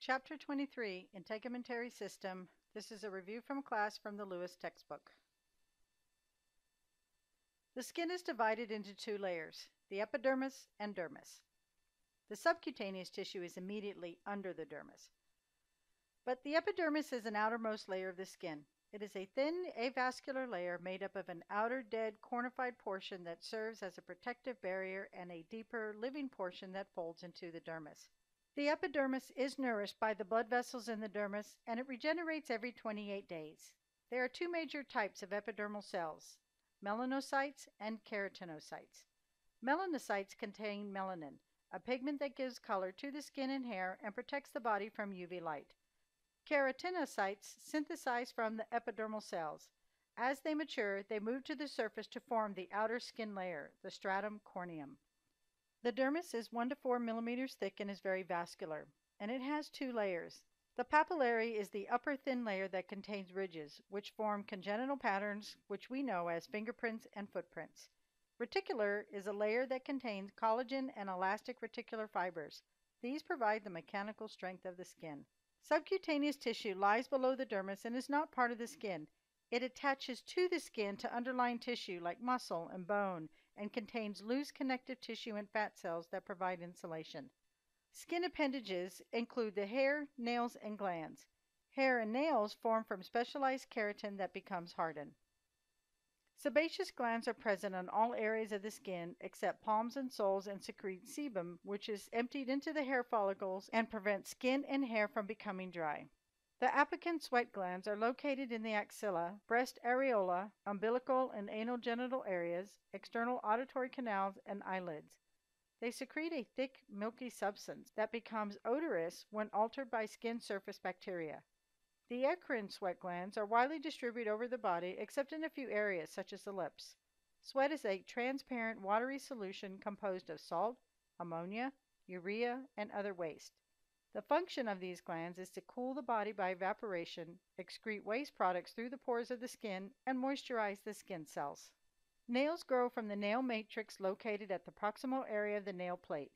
Chapter 23, Integumentary System. This is a review from class from the Lewis textbook. The skin is divided into two layers, the epidermis and dermis. The subcutaneous tissue is immediately under the dermis. But the epidermis is an outermost layer of the skin. It is a thin avascular layer made up of an outer dead cornified portion that serves as a protective barrier and a deeper living portion that folds into the dermis. The epidermis is nourished by the blood vessels in the dermis, and it regenerates every 28 days. There are two major types of epidermal cells, melanocytes and keratinocytes. Melanocytes contain melanin, a pigment that gives color to the skin and hair and protects the body from UV light. Keratinocytes synthesize from the epidermal cells. As they mature, they move to the surface to form the outer skin layer, the stratum corneum. The dermis is 1 to 4 millimeters thick and is very vascular, and it has two layers. The papillary is the upper thin layer that contains ridges, which form congenital patterns which we know as fingerprints and footprints. Reticular is a layer that contains collagen and elastic reticular fibers. These provide the mechanical strength of the skin. Subcutaneous tissue lies below the dermis and is not part of the skin. It attaches to the skin to underlying tissue like muscle and bone and contains loose connective tissue and fat cells that provide insulation. Skin appendages include the hair, nails, and glands. Hair and nails form from specialized keratin that becomes hardened. Sebaceous glands are present on all areas of the skin except palms and soles and secrete sebum, which is emptied into the hair follicles and prevents skin and hair from becoming dry. The apicant sweat glands are located in the axilla, breast areola, umbilical and anal genital areas, external auditory canals, and eyelids. They secrete a thick, milky substance that becomes odorous when altered by skin surface bacteria. The eccrine sweat glands are widely distributed over the body except in a few areas such as the lips. Sweat is a transparent, watery solution composed of salt, ammonia, urea, and other waste. The function of these glands is to cool the body by evaporation, excrete waste products through the pores of the skin, and moisturize the skin cells. Nails grow from the nail matrix located at the proximal area of the nail plate.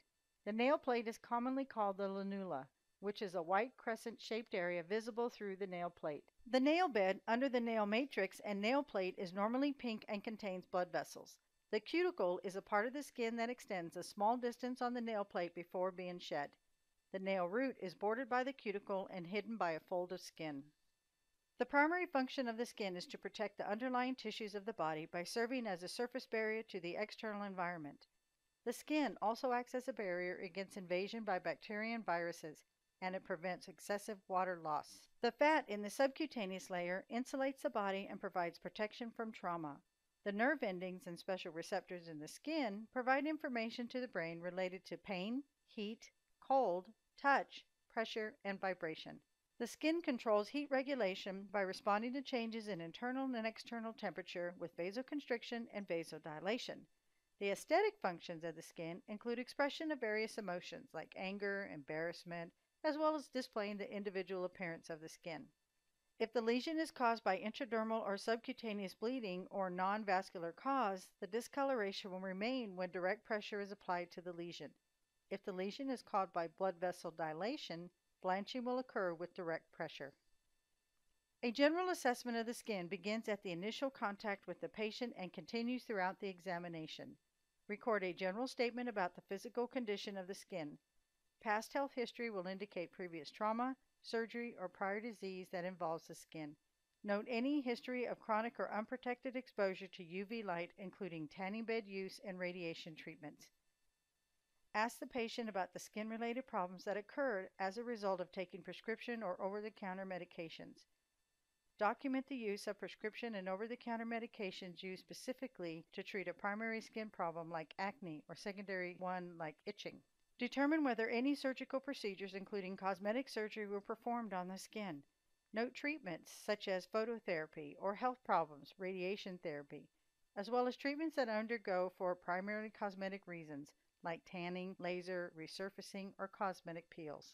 The nail plate is commonly called the lunula, which is a white crescent-shaped area visible through the nail plate. The nail bed under the nail matrix and nail plate is normally pink and contains blood vessels. The cuticle is a part of the skin that extends a small distance on the nail plate before being shed. The nail root is bordered by the cuticle and hidden by a fold of skin. The primary function of the skin is to protect the underlying tissues of the body by serving as a surface barrier to the external environment. The skin also acts as a barrier against invasion by bacteria and viruses, and it prevents excessive water loss. The fat in the subcutaneous layer insulates the body and provides protection from trauma. The nerve endings and special receptors in the skin provide information to the brain related to pain, heat, cold, touch, pressure, and vibration. The skin controls heat regulation by responding to changes in internal and external temperature with vasoconstriction and vasodilation. The aesthetic functions of the skin include expression of various emotions like anger, embarrassment, as well as displaying the individual appearance of the skin. If the lesion is caused by intradermal or subcutaneous bleeding or non-vascular cause, the discoloration will remain when direct pressure is applied to the lesion. If the lesion is caused by blood vessel dilation, blanching will occur with direct pressure. A general assessment of the skin begins at the initial contact with the patient and continues throughout the examination. Record a general statement about the physical condition of the skin. Past health history will indicate previous trauma, surgery, or prior disease that involves the skin. Note any history of chronic or unprotected exposure to UV light, including tanning bed use and radiation treatments. Ask the patient about the skin-related problems that occurred as a result of taking prescription or over-the-counter medications. Document the use of prescription and over-the-counter medications used specifically to treat a primary skin problem like acne or secondary one like itching. Determine whether any surgical procedures, including cosmetic surgery, were performed on the skin. Note treatments such as phototherapy or health problems, radiation therapy, as well as treatments that undergo for primarily cosmetic reasons, like tanning, laser, resurfacing, or cosmetic peels.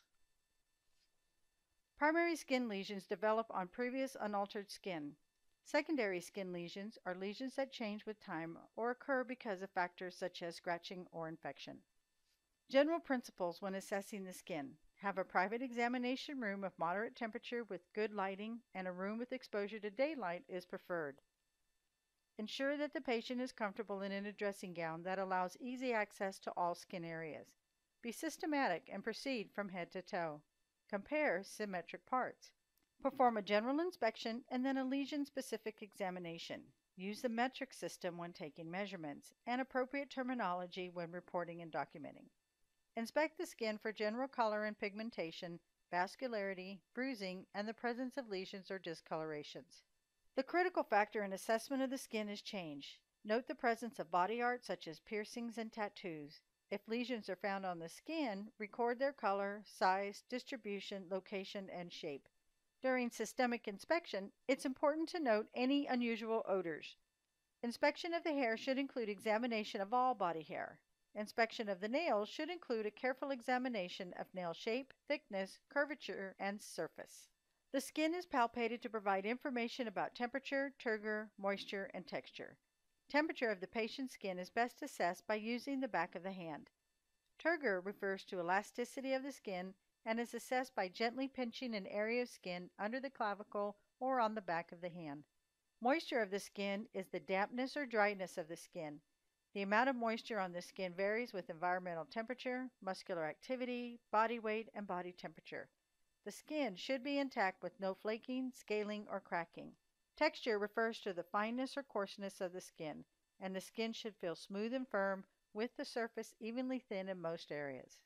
Primary skin lesions develop on previous unaltered skin. Secondary skin lesions are lesions that change with time or occur because of factors such as scratching or infection. General principles when assessing the skin. Have a private examination room of moderate temperature with good lighting, and a room with exposure to daylight is preferred. Ensure that the patient is comfortable in a dressing gown that allows easy access to all skin areas. Be systematic and proceed from head to toe. Compare symmetric parts. Perform a general inspection and then a lesion-specific examination. Use the metric system when taking measurements and appropriate terminology when reporting and documenting. Inspect the skin for general color and pigmentation, vascularity, bruising, and the presence of lesions or discolorations. The critical factor in assessment of the skin is change. Note the presence of body art such as piercings and tattoos. If lesions are found on the skin, record their color, size, distribution, location, and shape. During systemic inspection, it's important to note any unusual odors. Inspection of the hair should include examination of all body hair. Inspection of the nails should include a careful examination of nail shape, thickness, curvature, and surface. The skin is palpated to provide information about temperature, turgor, moisture, and texture. Temperature of the patient's skin is best assessed by using the back of the hand. Turgor refers to elasticity of the skin and is assessed by gently pinching an area of skin under the clavicle or on the back of the hand. Moisture of the skin is the dampness or dryness of the skin. The amount of moisture on the skin varies with environmental temperature, muscular activity, body weight, and body temperature. The skin should be intact with no flaking, scaling, or cracking. Texture refers to the fineness or coarseness of the skin, and the skin should feel smooth and firm with the surface evenly thin in most areas.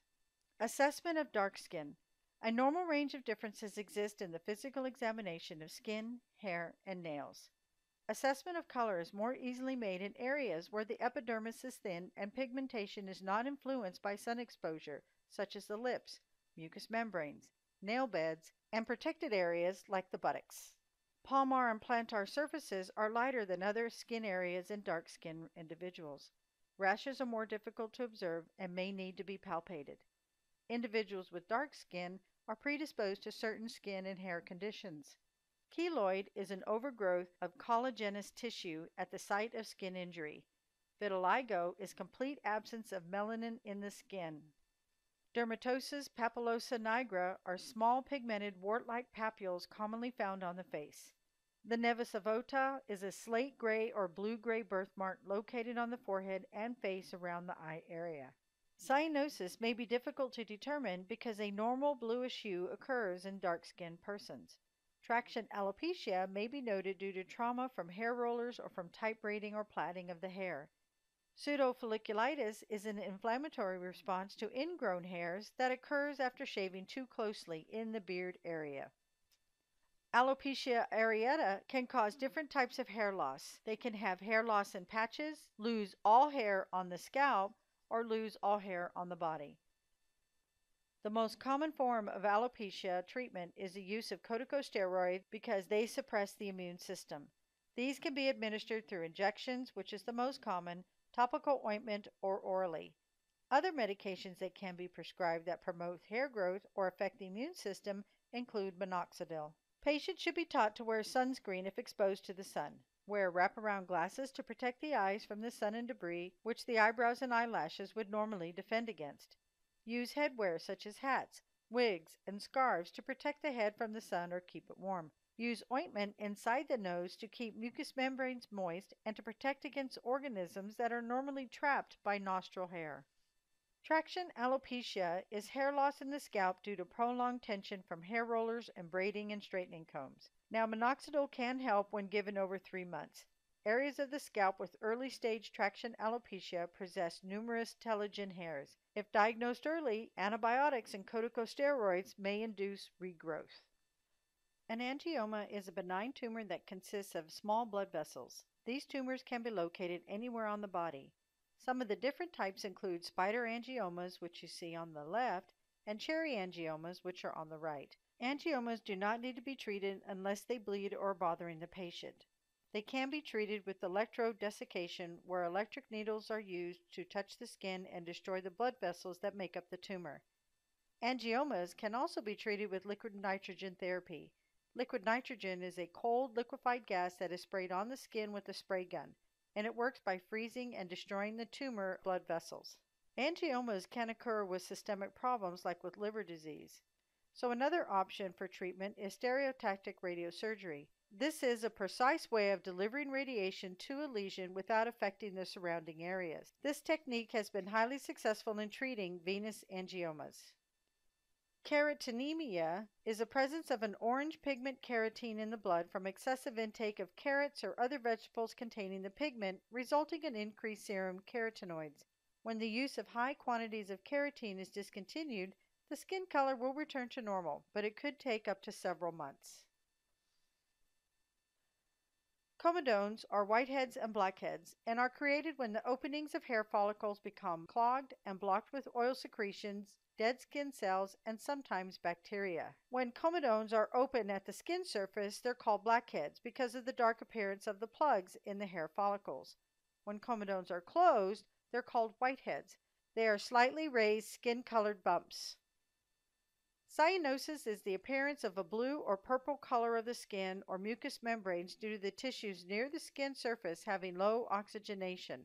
Assessment of dark skin. A normal range of differences exist in the physical examination of skin, hair, and nails. Assessment of color is more easily made in areas where the epidermis is thin and pigmentation is not influenced by sun exposure, such as the lips, mucous membranes, nail beds, and protected areas like the buttocks. Palmar and plantar surfaces are lighter than other skin areas in dark skin individuals. Rashes are more difficult to observe and may need to be palpated. Individuals with dark skin are predisposed to certain skin and hair conditions. Keloid is an overgrowth of collagenous tissue at the site of skin injury. Vitiligo is complete absence of melanin in the skin. Dermatosis papulosa nigra are small pigmented wart-like papules commonly found on the face. The nevus avota is a slate gray or blue-gray birthmark located on the forehead and face around the eye area. Cyanosis may be difficult to determine because a normal bluish hue occurs in dark-skinned persons. Traction alopecia may be noted due to trauma from hair rollers or from tight braiding or plaiting of the hair. Pseudofolliculitis is an inflammatory response to ingrown hairs that occurs after shaving too closely in the beard area. Alopecia areata can cause different types of hair loss. They can have hair loss in patches, lose all hair on the scalp, or lose all hair on the body. The most common form of alopecia treatment is the use of corticosteroids because they suppress the immune system. These can be administered through injections, which is the most common, topical ointment, or orally. Other medications that can be prescribed that promote hair growth or affect the immune system include minoxidil. Patients should be taught to wear sunscreen if exposed to the sun. Wear wraparound glasses to protect the eyes from the sun and debris, which the eyebrows and eyelashes would normally defend against. Use headwear such as hats, wigs, and scarves to protect the head from the sun or keep it warm. Use ointment inside the nose to keep mucous membranes moist and to protect against organisms that are normally trapped by nostril hair. Traction alopecia is hair loss in the scalp due to prolonged tension from hair rollers and braiding and straightening combs. Now, minoxidil can help when given over 3 months. Areas of the scalp with early-stage traction alopecia possess numerous telogen hairs. If diagnosed early, antibiotics and corticosteroids may induce regrowth. An angioma is a benign tumor that consists of small blood vessels. These tumors can be located anywhere on the body. Some of the different types include spider angiomas, which you see on the left, and cherry angiomas, which are on the right. Angiomas do not need to be treated unless they bleed or are bothering the patient. They can be treated with electrode desiccation, where electric needles are used to touch the skin and destroy the blood vessels that make up the tumor. Angiomas can also be treated with liquid nitrogen therapy. Liquid nitrogen is a cold, liquefied gas that is sprayed on the skin with a spray gun, and it works by freezing and destroying the tumor blood vessels. Angiomas can occur with systemic problems like with liver disease. So another option for treatment is stereotactic radiosurgery. This is a precise way of delivering radiation to a lesion without affecting the surrounding areas. This technique has been highly successful in treating venous angiomas. Carotenemia is the presence of an orange pigment carotene in the blood from excessive intake of carrots or other vegetables containing the pigment, resulting in increased serum carotenoids. When the use of high quantities of carotene is discontinued, the skin color will return to normal, but it could take up to several months. Comedones are whiteheads and blackheads and are created when the openings of hair follicles become clogged and blocked with oil secretions, dead skin cells, and sometimes bacteria. When comedones are open at the skin surface, they're called blackheads because of the dark appearance of the plugs in the hair follicles. When comedones are closed, they're called whiteheads. They are slightly raised skin-colored bumps. Cyanosis is the appearance of a blue or purple color of the skin or mucous membranes due to the tissues near the skin surface having low oxygenation.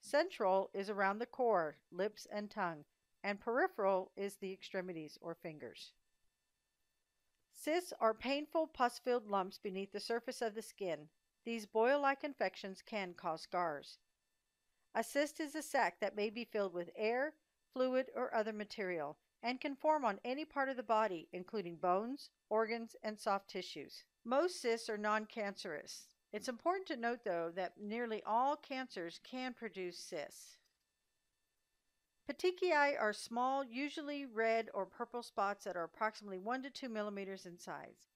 Central is around the core, lips, and tongue, and peripheral is the extremities or fingers. Cysts are painful pus-filled lumps beneath the surface of the skin. These boil-like infections can cause scars. A cyst is a sac that may be filled with air, fluid, or other material, and can form on any part of the body, including bones, organs, and soft tissues. Most cysts are non-cancerous. It's important to note, though, that nearly all cancers can produce cysts. Petechiae are small, usually red or purple spots that are approximately 1 to 2 millimeters in size.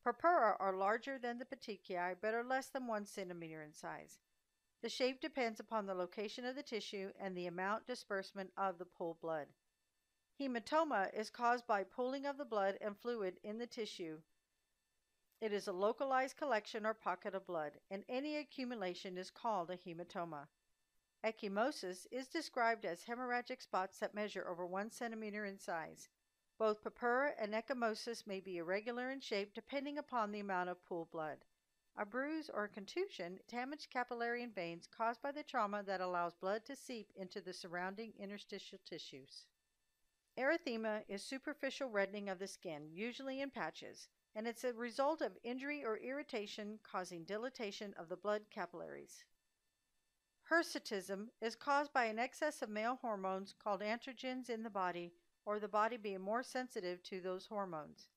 Purpura are larger than the petechiae but are less than 1 centimeter in size. The shape depends upon the location of the tissue and the amount disbursement of the pooled blood. Hematoma is caused by pooling of the blood and fluid in the tissue. It is a localized collection or pocket of blood, and any accumulation is called a hematoma. Ecchymosis is described as hemorrhagic spots that measure over 1 centimeter in size. Both purpura and ecchymosis may be irregular in shape depending upon the amount of pooled blood. A bruise or contusion damage capillary and veins caused by the trauma that allows blood to seep into the surrounding interstitial tissues. Erythema is superficial reddening of the skin, usually in patches, and it's a result of injury or irritation causing dilatation of the blood capillaries. Hirsutism is caused by an excess of male hormones called androgens in the body, or the body being more sensitive to those hormones.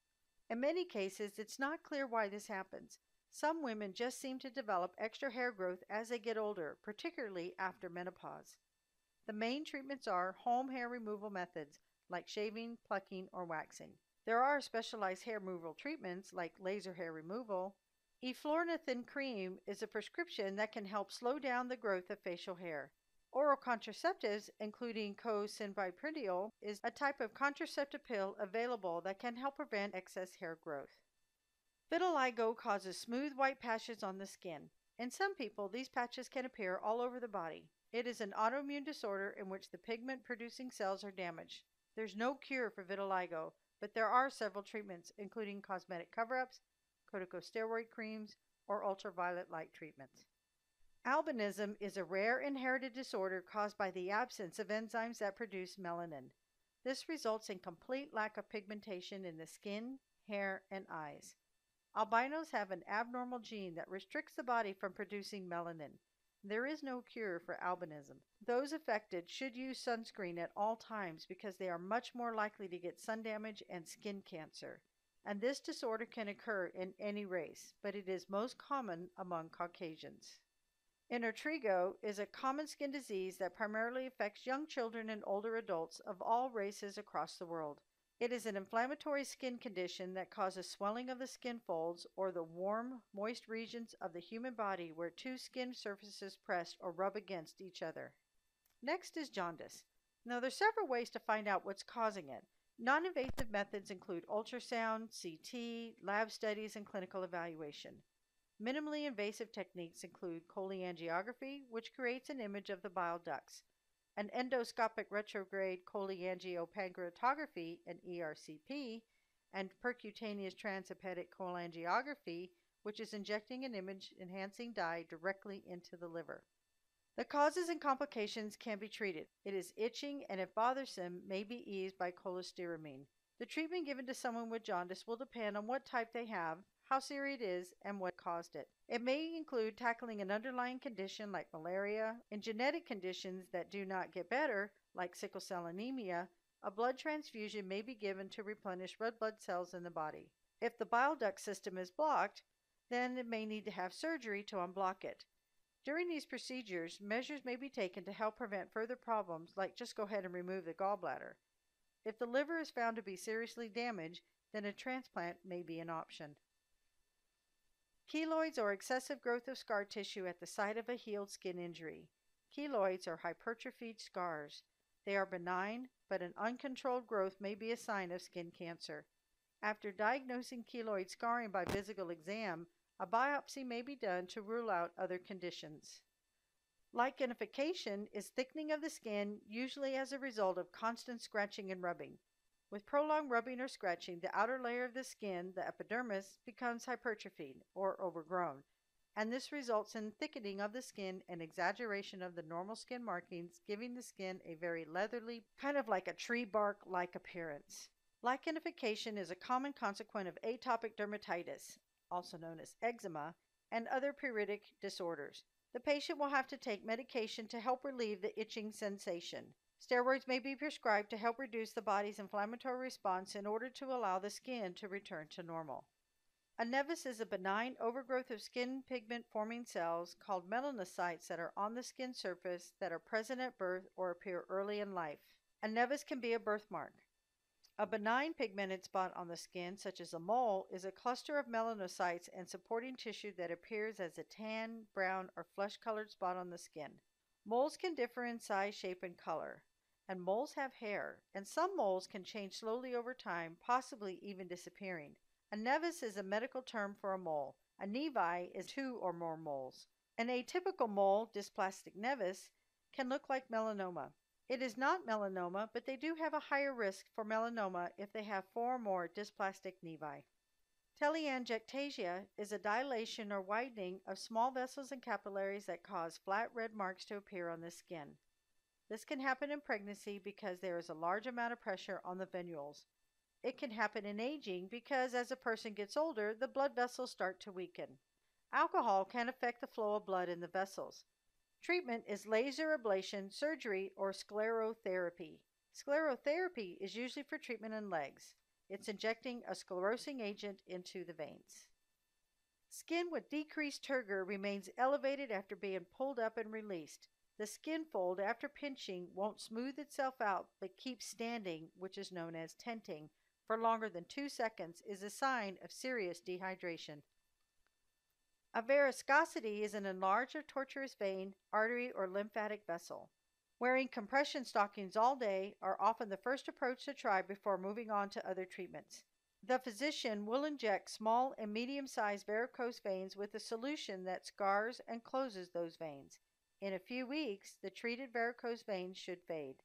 In many cases, it's not clear why this happens. Some women just seem to develop extra hair growth as they get older, particularly after menopause. The main treatments are home hair removal methods like shaving, plucking, or waxing. There are specialized hair removal treatments like laser hair removal. Eflornithine cream is a prescription that can help slow down the growth of facial hair. Oral contraceptives, including cosenbipridil, is a type of contraceptive pill available that can help prevent excess hair growth. Vitiligo causes smooth white patches on the skin. In some people, these patches can appear all over the body. It is an autoimmune disorder in which the pigment-producing cells are damaged. There's no cure for vitiligo, but there are several treatments, including cosmetic cover-ups, corticosteroid creams, or ultraviolet light treatments. Albinism is a rare inherited disorder caused by the absence of enzymes that produce melanin. This results in complete lack of pigmentation in the skin, hair, and eyes. Albinos have an abnormal gene that restricts the body from producing melanin. There is no cure for albinism. Those affected should use sunscreen at all times because they are much more likely to get sun damage and skin cancer. And this disorder can occur in any race, but it is most common among Caucasians. Intertrigo is a common skin disease that primarily affects young children and older adults of all races across the world. It is an inflammatory skin condition that causes swelling of the skin folds or the warm, moist regions of the human body where two skin surfaces press or rub against each other. Next is jaundice. Now, there's several ways to find out what's causing it. Non-invasive methods include ultrasound, CT, lab studies, and clinical evaluation. Minimally invasive techniques include cholangiography, which creates an image of the bile ducts, an endoscopic retrograde cholangiopancreatography, an ERCP, and percutaneous transhepatic cholangiography, which is injecting an image-enhancing dye directly into the liver. The causes and complications can be treated. It is itching and if bothersome may be eased by cholestyramine. The treatment given to someone with jaundice will depend on what type they have, how serious it is, and what caused it. It may include tackling an underlying condition like malaria. In genetic conditions that do not get better, like sickle cell anemia, a blood transfusion may be given to replenish red blood cells in the body. If the bile duct system is blocked, then it may need to have surgery to unblock it. During these procedures, measures may be taken to help prevent further problems, like just go ahead and remove the gallbladder. If the liver is found to be seriously damaged, then a transplant may be an option. Keloids are excessive growth of scar tissue at the site of a healed skin injury. Keloids are hypertrophied scars. They are benign, but an uncontrolled growth may be a sign of skin cancer. After diagnosing keloid scarring by physical exam, a biopsy may be done to rule out other conditions. Lichenification is thickening of the skin, usually as a result of constant scratching and rubbing. With prolonged rubbing or scratching, the outer layer of the skin, the epidermis, becomes hypertrophied or overgrown, and this results in thickening of the skin and exaggeration of the normal skin markings, giving the skin a very leathery, kind of like a tree bark-like appearance. Lichenification is a common consequence of atopic dermatitis, also known as eczema, and other pruritic disorders. The patient will have to take medication to help relieve the itching sensation. Steroids may be prescribed to help reduce the body's inflammatory response in order to allow the skin to return to normal. A nevus is a benign overgrowth of skin pigment forming cells called melanocytes that are on the skin surface that are present at birth or appear early in life. A nevus can be a birthmark. A benign pigmented spot on the skin, such as a mole, is a cluster of melanocytes and supporting tissue that appears as a tan, brown, or flesh-colored spot on the skin. Moles can differ in size, shape, and color, and moles have hair, and some moles can change slowly over time, possibly even disappearing. A nevus is a medical term for a mole. A nevi is two or more moles. An atypical mole, dysplastic nevus, can look like melanoma. It is not melanoma, but they do have a higher risk for melanoma if they have 4 or more dysplastic nevi. Telangiectasia is a dilation or widening of small vessels and capillaries that cause flat red marks to appear on the skin. This can happen in pregnancy because there is a large amount of pressure on the venules. It can happen in aging because as a person gets older, the blood vessels start to weaken. Alcohol can affect the flow of blood in the vessels. Treatment is laser ablation, surgery, or sclerotherapy. Sclerotherapy is usually for treatment in legs. It's injecting a sclerosing agent into the veins. Skin with decreased turgor remains elevated after being pulled up and released. The skin fold after pinching won't smooth itself out but keeps standing, which is known as tenting, for longer than 2 seconds is a sign of serious dehydration. A varicosity is an enlarged or tortuous vein, artery, or lymphatic vessel. Wearing compression stockings all day are often the first approach to try before moving on to other treatments. The physician will inject small and medium-sized varicose veins with a solution that scars and closes those veins. In a few weeks, the treated varicose veins should fade.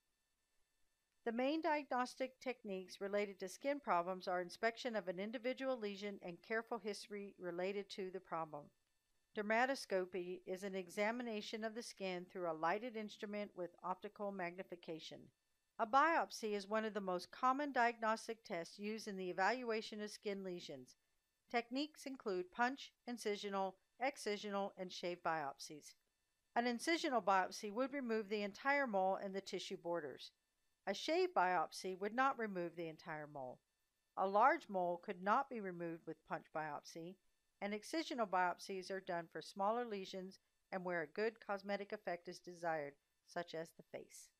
The main diagnostic techniques related to skin problems are inspection of an individual lesion and careful history related to the problem. Dermatoscopy is an examination of the skin through a lighted instrument with optical magnification. A biopsy is one of the most common diagnostic tests used in the evaluation of skin lesions. Techniques include punch, incisional, excisional, and shave biopsies. An incisional biopsy would remove the entire mole and the tissue borders. A shave biopsy would not remove the entire mole. A large mole could not be removed with punch biopsy, and excisional biopsies are done for smaller lesions and where a good cosmetic effect is desired, such as the face.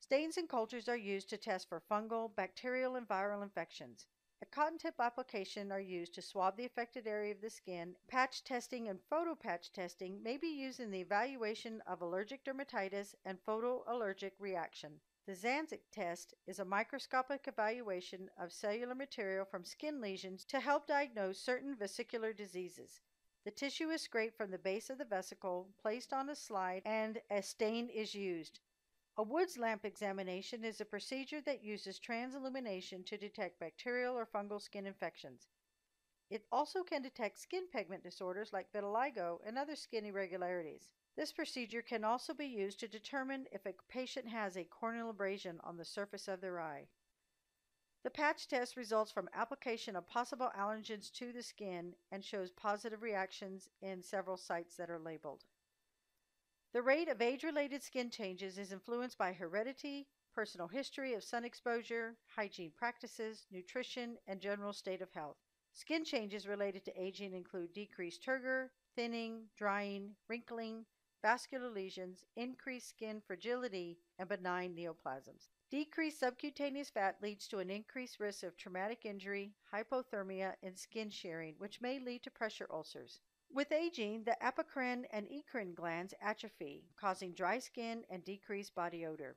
Stains and cultures are used to test for fungal, bacterial, and viral infections. A cotton tip application are used to swab the affected area of the skin. Patch testing and photopatch testing may be used in the evaluation of allergic dermatitis and photoallergic reaction. The Zanzic test is a microscopic evaluation of cellular material from skin lesions to help diagnose certain vesicular diseases. The tissue is scraped from the base of the vesicle, placed on a slide, and a stain is used. A Wood's lamp examination is a procedure that uses transillumination to detect bacterial or fungal skin infections. It also can detect skin pigment disorders like vitiligo and other skin irregularities. This procedure can also be used to determine if a patient has a corneal abrasion on the surface of their eye. The patch test results from application of possible allergens to the skin and shows positive reactions in several sites that are labeled. The rate of age-related skin changes is influenced by heredity, personal history of sun exposure, hygiene practices, nutrition, and general state of health. Skin changes related to aging include decreased turgor, thinning, drying, wrinkling, vascular lesions, increased skin fragility, and benign neoplasms. Decreased subcutaneous fat leads to an increased risk of traumatic injury, hypothermia, and skin shearing, which may lead to pressure ulcers. With aging, the apocrine and eccrine glands atrophy, causing dry skin and decreased body odor.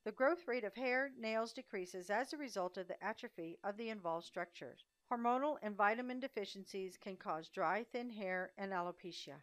The growth rate of hair, nails decreases as a result of the atrophy of the involved structures. Hormonal and vitamin deficiencies can cause dry, thin hair and alopecia.